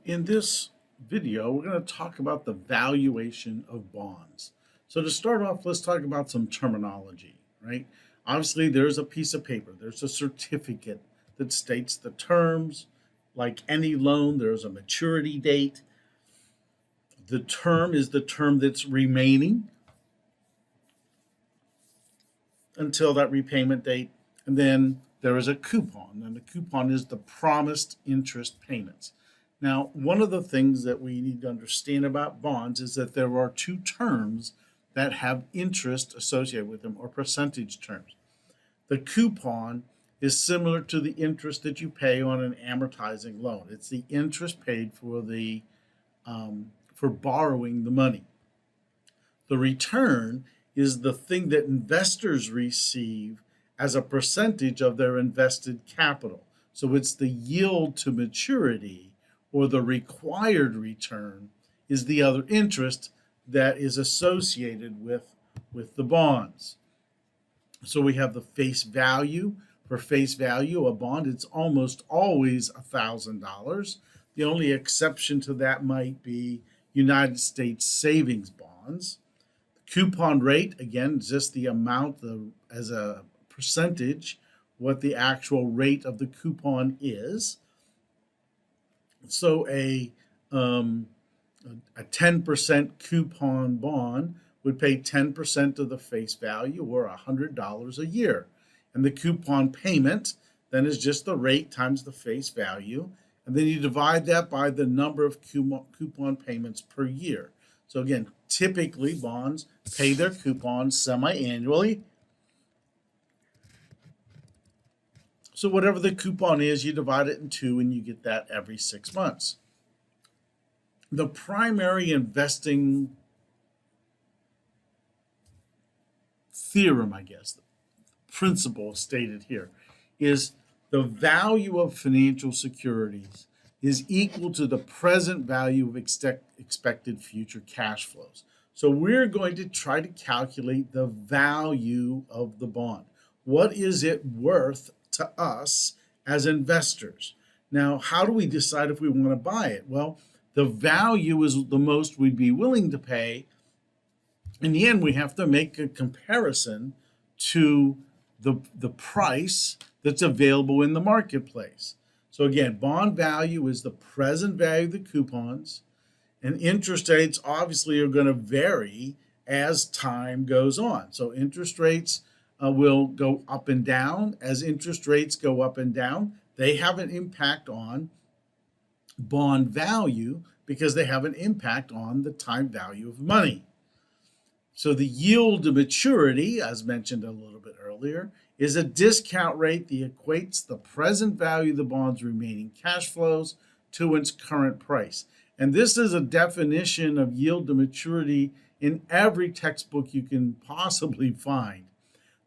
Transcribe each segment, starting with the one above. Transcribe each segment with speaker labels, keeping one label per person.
Speaker 1: In this video, we're going to talk about the valuation of bonds. So to start off, let's talk about some terminology, right? Obviously, there's a piece of paper, there's a certificate that states the terms. Like any loan, there's a maturity date. The term is the term that's remaining until that repayment date. And then there is a coupon, and the coupon is the promised interest payments. Now, one of the things that we need to understand about bonds is that there are two terms that have interest associated with them, or percentage terms. The coupon is similar to the interest that you pay on an amortizing loan. It's the interest paid for for borrowing the money. The return is the thing that investors receive as a percentage of their invested capital. So it's the yield to maturity, or the required return is the other interest that is associated with the bonds. So we have the face value. For face value, a bond, it's almost always $1,000. The only exception to that might be United States savings bonds. The coupon rate, again, is just the amount as a percentage, what the actual rate of the coupon is. So a 10% coupon bond would pay 10% of the face value, or $100 a year. And the coupon payment then is just the rate times the face value. And then you divide that by the number of coupon payments per year. So again, typically bonds pay their coupons semi-annually. So whatever the coupon is, you divide it in two and you get that every 6 months. The primary investing theorem, I guess, the principle stated here, is the value of financial securities is equal to the present value of expected future cash flows. So we're going to try to calculate the value of the bond. What is it worth to us as investors? Now, how do we decide if we want to buy it? Well, the value is the most we'd be willing to pay. In the end, we have to make a comparison to the price that's available in the marketplace. So again, bond value is the present value of the coupons, and interest rates obviously are going to vary as time goes on. So interest rates will go up and down. As interest rates go up and down, they have an impact on bond value because they have an impact on the time value of money. So the yield to maturity, as mentioned a little bit earlier, is a discount rate that equates the present value of the bond's remaining cash flows to its current price. And this is a definition of yield to maturity in every textbook you can possibly find.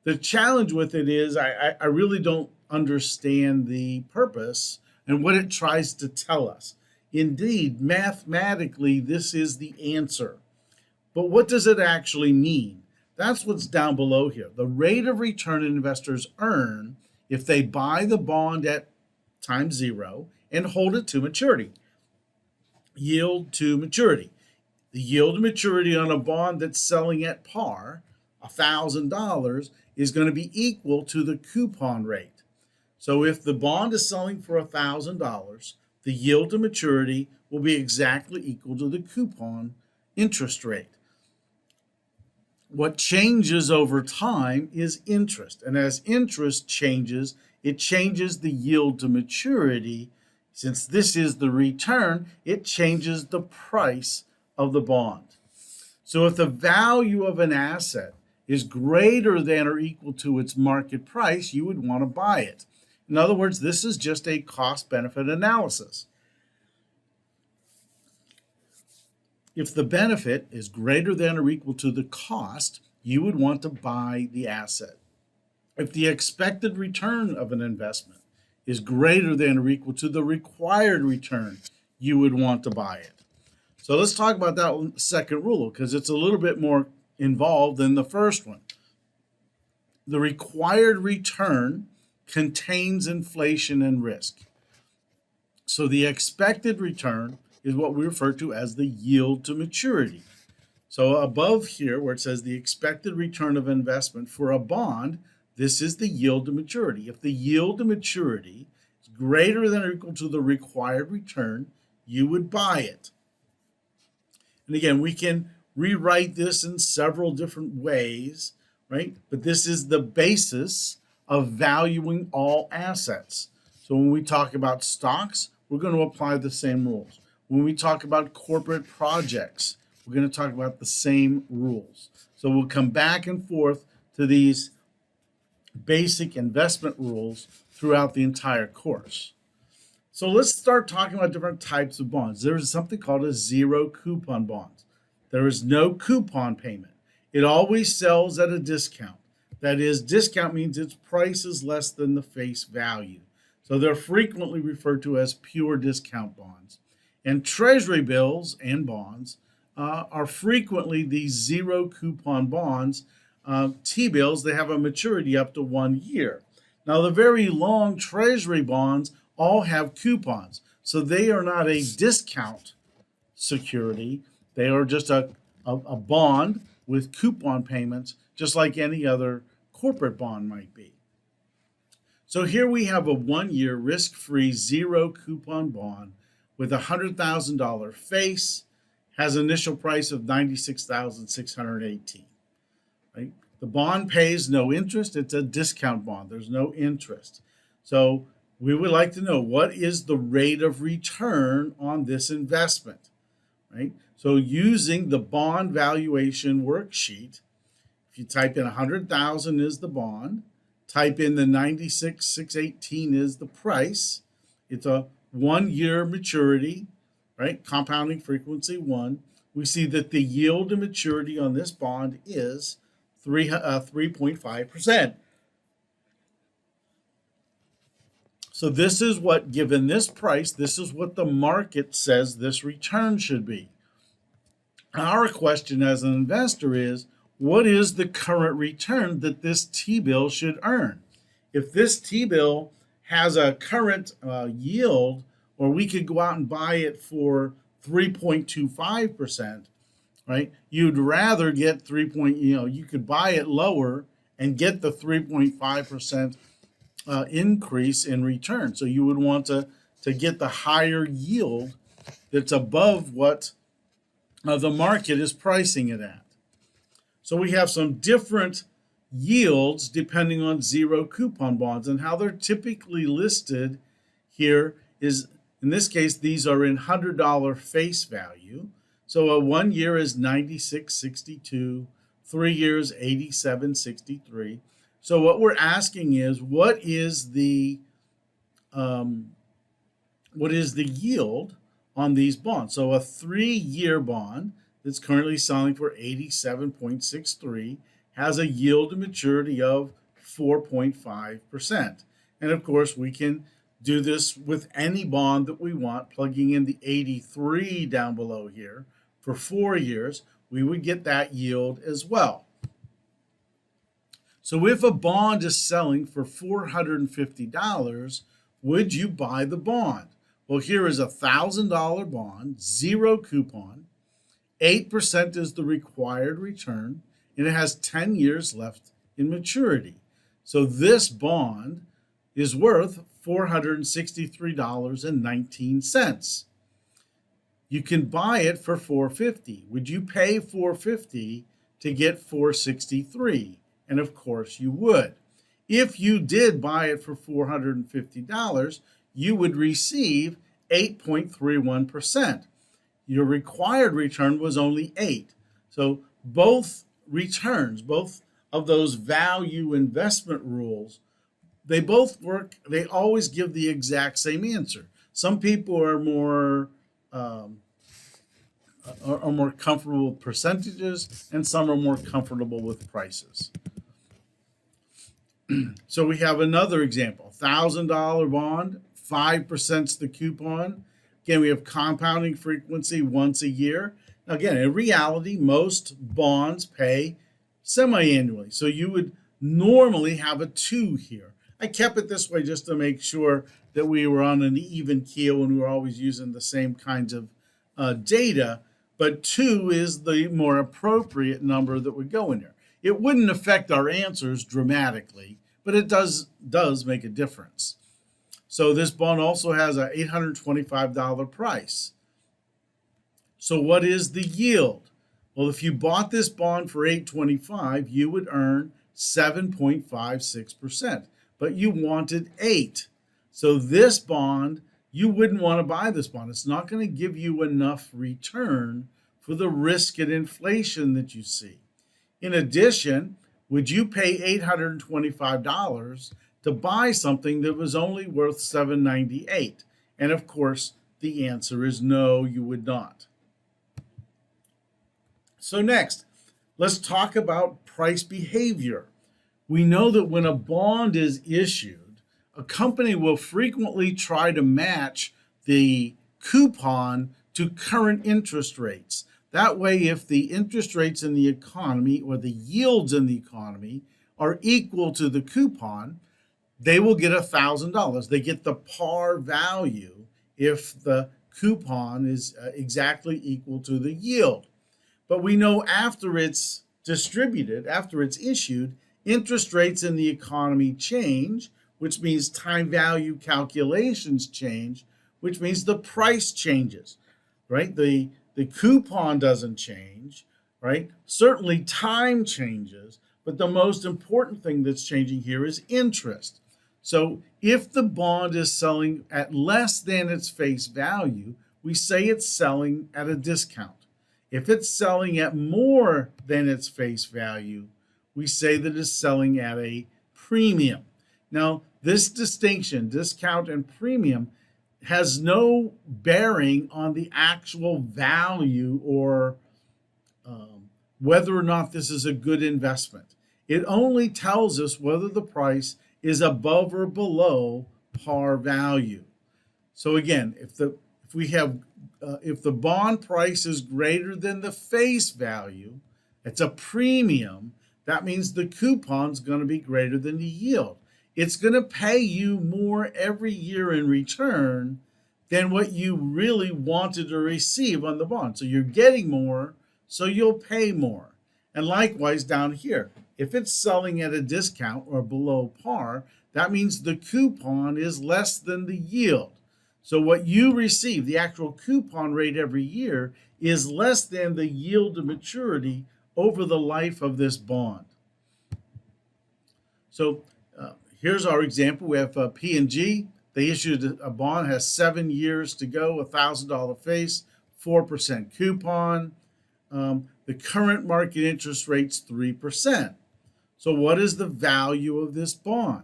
Speaker 1: The challenge with it is I really don't understand the purpose and what it tries to tell us. Indeed, mathematically, this is the answer. But what does it actually mean? That's what's down below here. The rate of return investors earn if they buy the bond at time zero and hold it to maturity. Yield to maturity. The yield to maturity on a bond that's selling at par, $1,000, is going to be equal to the coupon rate. So if the bond is selling for $1,000, the yield to maturity will be exactly equal to the coupon interest rate. What changes over time is interest. And as interest changes, it changes the yield to maturity. Since this is the return, it changes the price of the bond. So if the value of an asset is greater than or equal to its market price, you would want to buy it. In other words, this is just a cost-benefit analysis. If the benefit is greater than or equal to the cost, you would want to buy the asset. If the expected return of an investment is greater than or equal to the required return, you would want to buy it. So let's talk about that second rule because it's a little bit more involved than the first one. The required return contains inflation and risk. So the expected return is what we refer to as the yield to maturity. So above here where it says the expected return of investment for a bond, this is the yield to maturity. If the yield to maturity is greater than or equal to the required return, you would buy it. And again, we can rewrite this in several different ways, right? But this is the basis of valuing all assets. So when we talk about stocks, we're going to apply the same rules. When we talk about corporate projects, we're going to talk about the same rules. So we'll come back and forth to these basic investment rules throughout the entire course. So let's start talking about different types of bonds. There is something called a zero coupon bond. There is no coupon payment. It always sells at a discount. That is, discount means its price is less than the face value. So they're frequently referred to as pure discount bonds. And treasury bills and bonds are frequently these zero coupon bonds. T-bills, they have a maturity up to 1 year. Now, the very long treasury bonds all have coupons. So they are not a discount security. They are just a bond with coupon payments, just like any other corporate bond might be. So here we have a 1 year risk-free zero coupon bond with a $100,000 face, has an initial price of $96,618. Right? The bond pays no interest. It's a discount bond. There's no interest. So we would like to know, what is the rate of return on this investment, right? So using the bond valuation worksheet, if you type in 100,000 is the bond, type in the 96,618 is the price. It's a 1 year maturity, right? Compounding frequency 1. We see that the yield to maturity on this bond is 3.5%. So this is what, given this price, this is what the market says this return should be. Our question as an investor is, what is the current return that this T-bill should earn? If this T-bill has a current yield, or we could go out and buy it for 3.25%, right? You'd rather get you could buy it lower and get the 3.5% increase in return. So you would want to get the higher yield that's above what the market is pricing it at. So we have some different yields depending on zero coupon bonds, and how they're typically listed here is, in this case, these are in $100 face value. So a 1 year is $96.62, 3 years $87.63. So what we're asking is, what is the yield on these bonds? So a 3-year bond that's currently selling for 87.63 has a yield to maturity of 4.5%. And of course, we can do this with any bond that we want, plugging in the 83 down below here. For 4 years, we would get that yield as well. So if a bond is selling for $450, would you buy the bond? Well, here is a $1,000 bond, zero coupon, 8% is the required return, and it has 10 years left in maturity. So this bond is worth $463.19. You can buy it for $450. Would you pay $450 to get $463? And of course you would. If you did buy it for $450, you would receive 8.31%. Your required return was only 8. So both returns, both of those value investment rules, they both work. They always give the exact same answer. Some people are more comfortable with percentages, and some are more comfortable with prices. So we have another example, $1,000 bond, 5% the coupon. Again, we have compounding frequency once a year. Now, again, in reality, most bonds pay semi-annually. So you would normally have a 2 here. I kept it this way just to make sure that we were on an even keel and we were always using the same kinds of data, but 2 is the more appropriate number that would go in there. It wouldn't affect our answers dramatically, but it does make a difference. So this bond also has an $825 price. So what is the yield? Well, if you bought this bond for $825, you would earn 7.56%, but you wanted 8. So this bond, you wouldn't want to buy this bond. It's not going to give you enough return for the risk and inflation that you see. In addition, would you pay $825 to buy something that was only worth $798? And of course, the answer is no, you would not. So next, let's talk about price behavior. We know that when a bond is issued, a company will frequently try to match the coupon to current interest rates. That way, if the interest rates in the economy or the yields in the economy are equal to the coupon, they will get $1,000. They get the par value if the coupon is exactly equal to the yield. But we know after it's distributed, after it's issued, interest rates in the economy change, which means time value calculations change, which means the price changes, right? The coupon doesn't change, right? Certainly time changes, but the most important thing that's changing here is interest. So if the bond is selling at less than its face value, we say it's selling at a discount. If it's selling at more than its face value, we say that it's selling at a premium. Now, this distinction, discount and premium, has no bearing on the actual value or whether or not this is a good investment. It only tells us whether the price is above or below par value. So again, if the bond price is greater than the face value, it's a premium. That means the coupon's going to be greater than the yield. It's going to pay you more every year in return than what you really wanted to receive on the bond. So you're getting more, so you'll pay more. And likewise down here, if it's selling at a discount or below par, that means the coupon is less than the yield. So what you receive, the actual coupon rate every year, is less than the yield to maturity over the life of this bond. So here's our example. We have P&G. They issued a bond, has 7 years to go, $1,000 face, 4% coupon. The current market interest rate's 3%. So what is the value of this bond?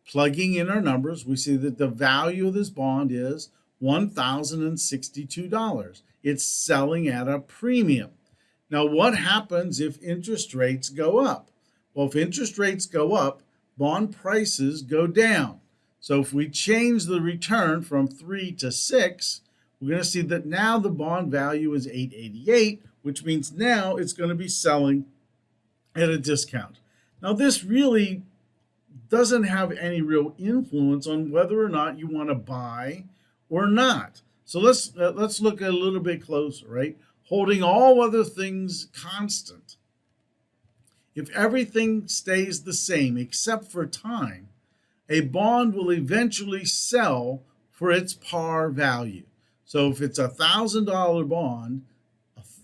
Speaker 1: Plugging in our numbers, we see that the value of this bond is $1,062. It's selling at a premium. Now, what happens if interest rates go up? Well, if interest rates go up, bond prices go down. So if we change the return from 3 to 6, we're going to see that now the bond value is $888, which means now it's going to be selling at a discount. Now, this really doesn't have any real influence on whether or not you want to buy or not. So let's look at a little bit closer, right? Holding all other things constant. If everything stays the same except for time, a bond will eventually sell for its par value. So if it's a $1,000 bond,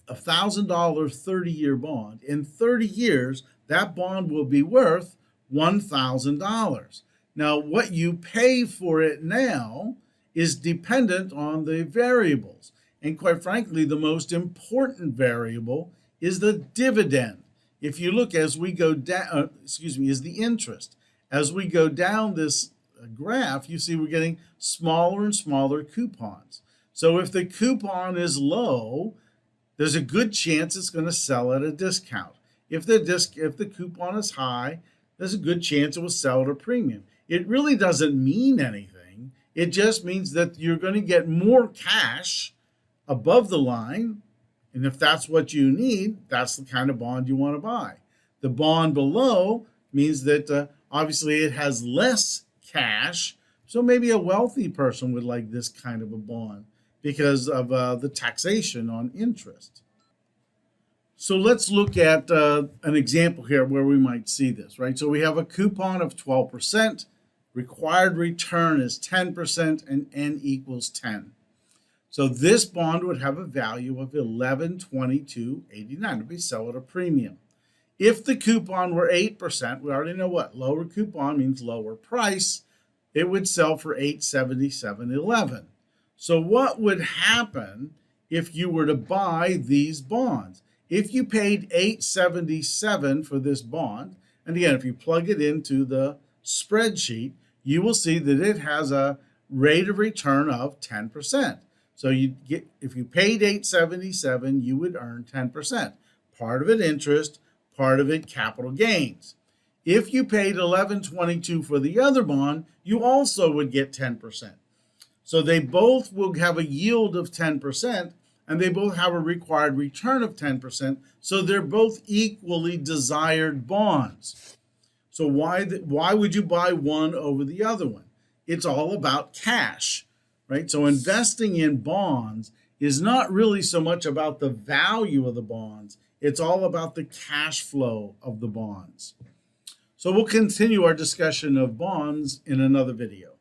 Speaker 1: a $1,000 30-year bond, in 30 years, that bond will be worth $1,000. Now, what you pay for it now is dependent on the variables. And quite frankly, the most important variable is the dividend. If you look as we go down, is the interest. As we go down this graph, you see we're getting smaller and smaller coupons. So if the coupon is low, there's a good chance it's going to sell at a discount. If the coupon is high, there's a good chance it will sell at a premium. It really doesn't mean anything. It just means that you're going to get more cash above the line, and if that's what you need, that's the kind of bond you want to buy. The bond below means that obviously it has less cash, So maybe a wealthy person would like this kind of a bond because of the taxation on interest. So let's look at an example here where we might see this, right? So we have a coupon of 12%, required return is 10%, and N equals 10. So this bond would have a value of $1122.89 if we sell at a premium. If the coupon were 8%, we already know what lower coupon means lower price. It would sell for $877.11. So what would happen if you were to buy these bonds? If you paid $877 for this bond, and again, if you plug it into the spreadsheet, you will see that it has a rate of return of 10%. So if you paid $877, you would earn 10%. Part of it interest, part of it capital gains. If you paid $11.22 for the other bond, you also would get 10%. So they both will have a yield of 10%, and they both have a required return of 10%. So they're both equally desired bonds. So why would you buy one over the other one? It's all about cash, right? So investing in bonds is not really so much about the value of the bonds. It's all about the cash flow of the bonds. So we'll continue our discussion of bonds in another video.